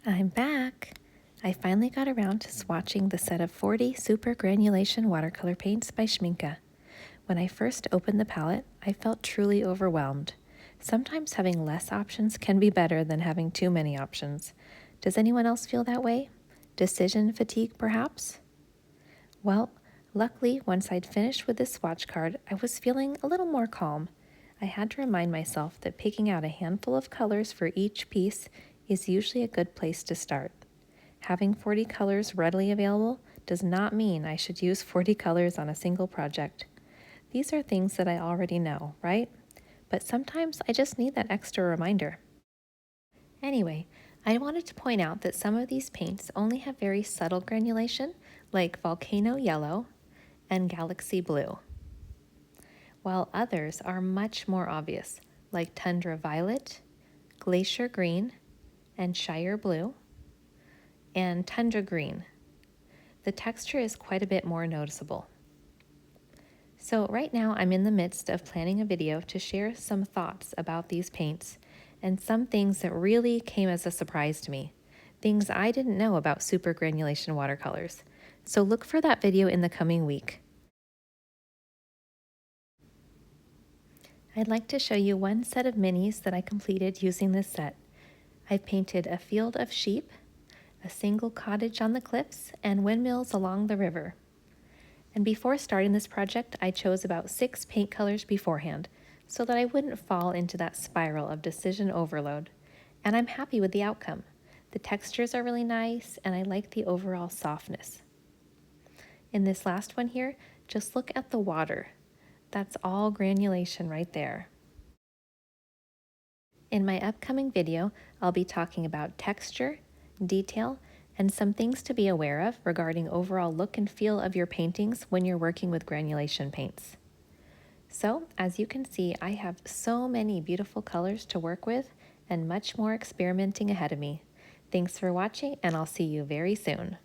I'm back! I finally got around to swatching the set of 40 super granulation watercolor paints by Schmincke. When I first opened the palette, I felt truly overwhelmed. Sometimes having less options can be better than having too many options. Does anyone else feel that way? Decision fatigue, perhaps? Well, luckily, once I'd finished with this swatch card, I was feeling a little more calm. I had to remind myself that picking out a handful of colors for each piece is usually a good place to start. Having 40 colors readily available does not mean I should use 40 colors on a single project. These are things that I already know, right? But sometimes I just need that extra reminder. Anyway, I wanted to point out that some of these paints only have very subtle granulation, like volcano yellow and galaxy blue, while others are much more obvious, like tundra violet, glacier green, and shire blue, and tundra green. The texture is quite a bit more noticeable. So right now I'm in the midst of planning a video to share some thoughts about these paints and some things that really came as a surprise to me, things I didn't know about super granulation watercolors. So look for that video in the coming week. I'd like to show you one set of minis that I completed using this set. I've painted a field of sheep, a single cottage on the cliffs, and windmills along the river. And before starting this project, I chose about 6 paint colors beforehand so that I wouldn't fall into that spiral of decision overload. And I'm happy with the outcome. The textures are really nice, and I like the overall softness. In this last one here, just look at the water. That's all granulation right there. In my upcoming video, I'll be talking about texture, detail, and some things to be aware of regarding overall look and feel of your paintings when you're working with granulation paints. So, as you can see, I have so many beautiful colors to work with and much more experimenting ahead of me. Thanks for watching, and I'll see you very soon.